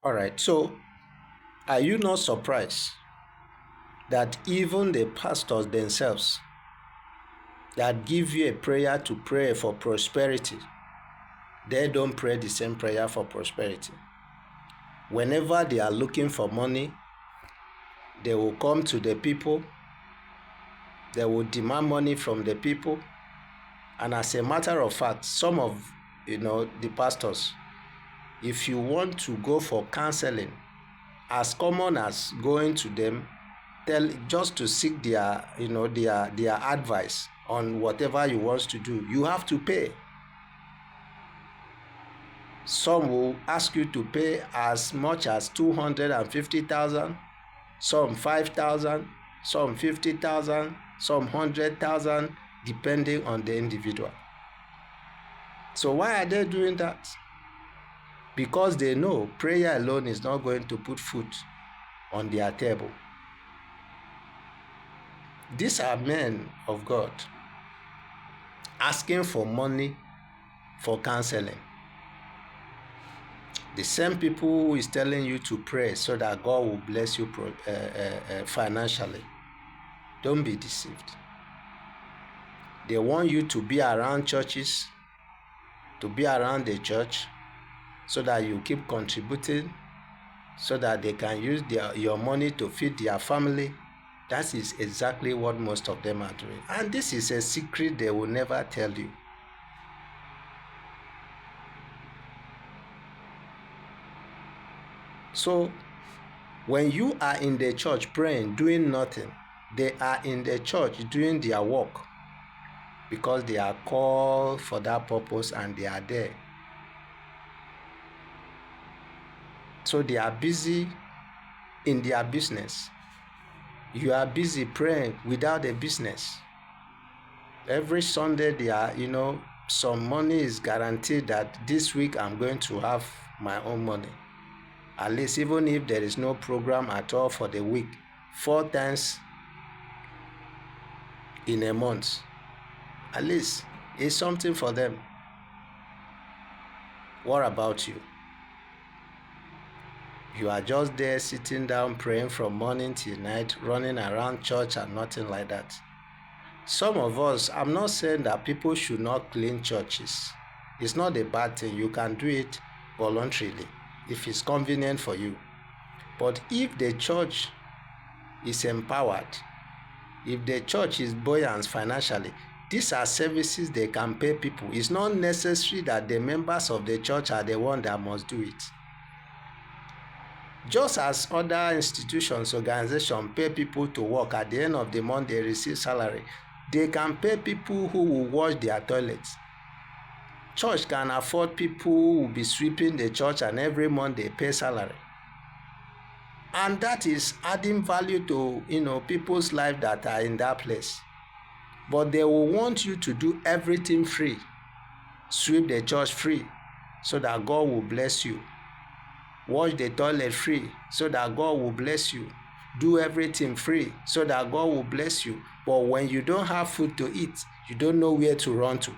All right. So, are you not surprised that even the pastors themselves that give you a prayer to pray for prosperity, they don't pray the same prayer for prosperity? Whenever they are looking for money, they will come to the people, they will demand money from the people. And as a matter of fact, some of the pastors, if you want to go for counseling, as common as going to them, just to seek their advice on whatever you want to do, you have to pay. Some will ask you to pay as much as 250,000, some 5,000, some 50,000, some 100,000, depending on the individual. So why are they doing that? Because they know prayer alone is not going to put food on their table. These are men of God asking for money for counseling. The same people who is telling you to pray so that God will bless you financially. Don't be deceived. They want you to be around churches, to be around the church, so that you keep contributing, so that they can use your money to feed their family. That is exactly what most of them are doing. And this is a secret they will never tell you. So, when you are in the church praying, doing nothing, they are in the church doing their work because they are called for that purpose and they are there. So they are busy in their business. You are busy praying without a business. Every Sunday they are, some money is guaranteed that this week I'm going to have my own money. At least even if there is no program at all for the week, 4 times in a month, at least it's something for them. What about you? You are just there sitting down praying from morning till night, running around church and nothing like that. Some of us, I'm not saying that people should not clean churches. It's not a bad thing. You can do it voluntarily if it's convenient for you. But if the church is empowered, if the church is buoyant financially, these are services they can pay people. It's not necessary that the members of the church are the one that must do it. Just as other institutions, organizations pay people to work, at the end of the month they receive salary, they can pay people who will wash their toilets. Church can afford people who will be sweeping the church and every month they pay salary. And that is adding value to people's life that are in that place. But they will want you to do everything free. Sweep the church free so that God will bless you. Wash the toilet free so that God will bless you. Do everything free so that God will bless you. But when you don't have food to eat, you don't know where to run to.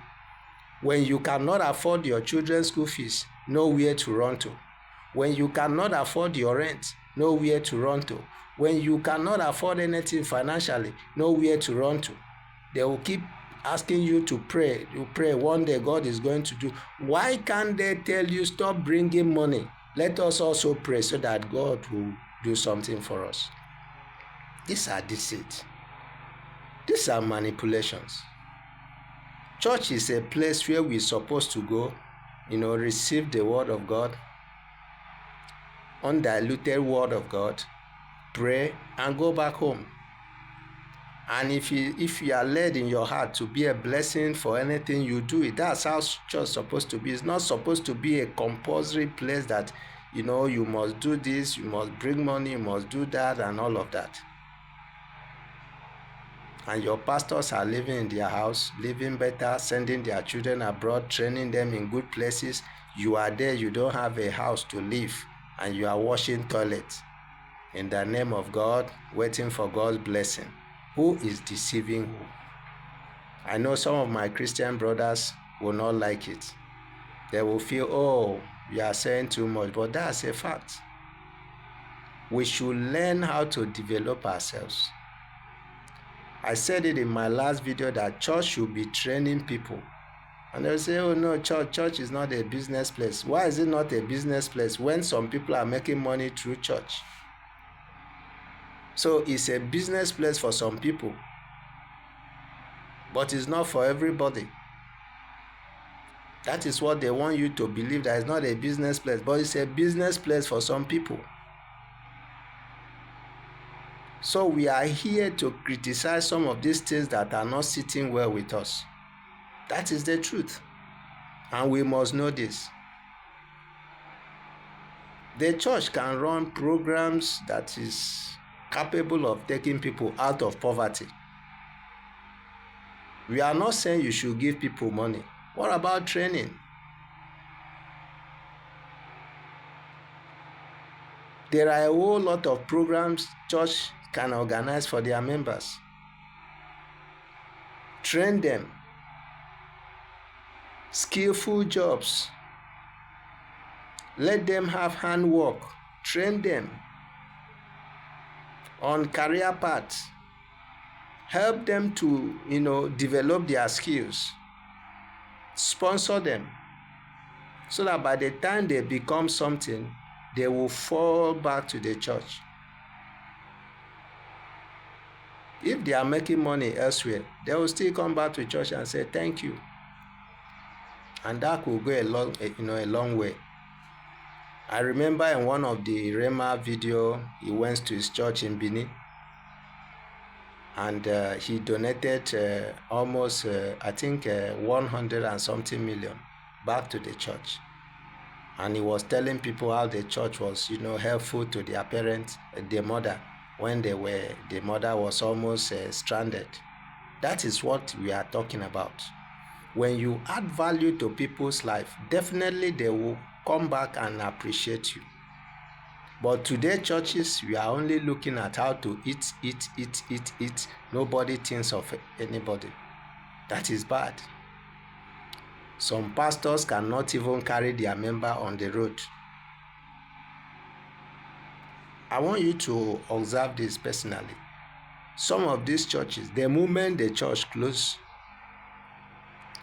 When you cannot afford your children's school fees, know where to run to. When you cannot afford your rent, know where to run to. When you cannot afford anything financially, know where to run to. They will keep asking you to pray. You pray, one day God is going to do. Why can't they tell you, stop bringing money? Let us also pray so that God will do something for us. These are deceit. These are manipulations. Church is a place where we're supposed to go, receive the word of God, undiluted word of God, pray, and go back home. And if you are led in your heart to be a blessing for anything you do, that's how church is supposed to be. It's not supposed to be a compulsory place that, you must do this, you must bring money, you must do that, and all of that. And your pastors are living in their house, living better, sending their children abroad, training them in good places. You are there, you don't have a house to live, and you are washing toilets in the name of God, waiting for God's blessing. Who is deceiving who? I know some of my Christian brothers will not like it. They will feel, oh, you are saying too much, but that's a fact. We should learn how to develop ourselves. I said it in my last video that church should be training people. And they'll say, oh no, church is not a business place. Why is it not a business place when some people are making money through church? So it's a business place for some people, but it's not for everybody. That is what they want you to believe, that it's not a business place, but it's a business place for some people. So we are here to criticize some of these things that are not sitting well with us. That is the truth. And we must know this. The church can run programs that is capable of taking people out of poverty. We are not saying you should give people money. What about training? There are a whole lot of programs church can organize for their members. Train them. Skillful jobs. Let them have handwork. Train them on career paths. Help them to, develop their skills. Sponsor them so that by the time they become something, they will fall back to the church. If they are making money elsewhere, they will still come back to church and say thank you. And that will go a long way. I remember in one of the Rema video, he went to his church in Benin, and he donated almost, 100 and something million back to the church. And he was telling people how the church was, helpful to their parents, their mother, when the mother was almost stranded. That is what we are talking about. When you add value to people's life, definitely they will come back and appreciate you. But today churches, we are only looking at how to eat. Nobody thinks of anybody. That is bad. Some pastors cannot even carry their member on the road. I want you to observe this personally. Some of these churches, the moment the church closes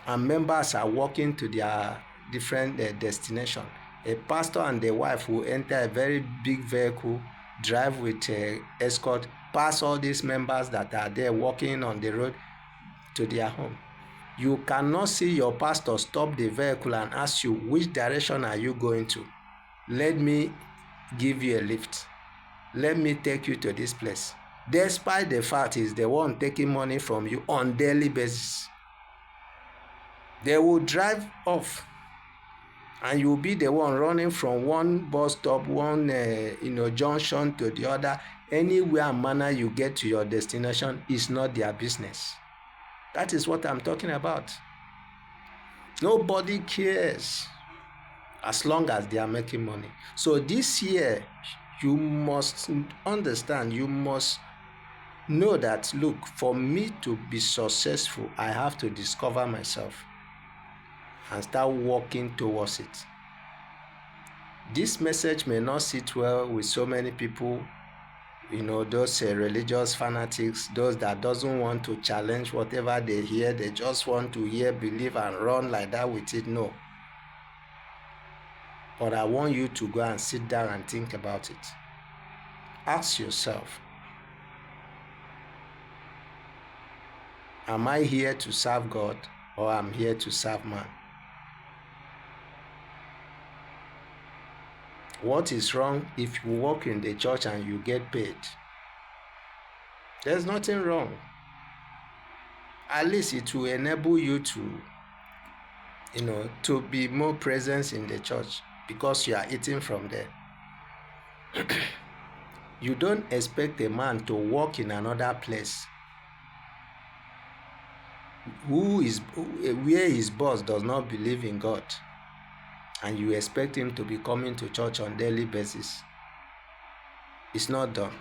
and members are walking to their different destination, a pastor and the wife will enter a very big vehicle, drive with escort, pass all these members that are there walking on the road to their home. You cannot see your pastor stop the vehicle and ask you, which direction are you going to? Let me give you a lift. Let me take you to this place. Despite the fact he's the one taking money from you on daily basis. They will drive off and you'll be the one running from one bus stop, one junction to the other. Anywhere manner you get to your destination is not their business. That is what I'm talking about. Nobody cares as long as they are making money. So this year, you must understand, you must know that, look, for me to be successful, I have to discover myself and start working towards it. This message may not sit well with so many people, those religious fanatics, those that doesn't want to challenge whatever they hear. They just want to hear, believe, and run like that with it. No. But I want you to go and sit down and think about it. Ask yourself, am I here to serve God or am I here to serve man? What is wrong if you work in the church and you get paid? There's nothing wrong. At least it will enable you to be more present in the church because you are eating from there. You don't expect a man to work in another place where his boss does not believe in God, and you expect him to be coming to church on daily basis. It's not done.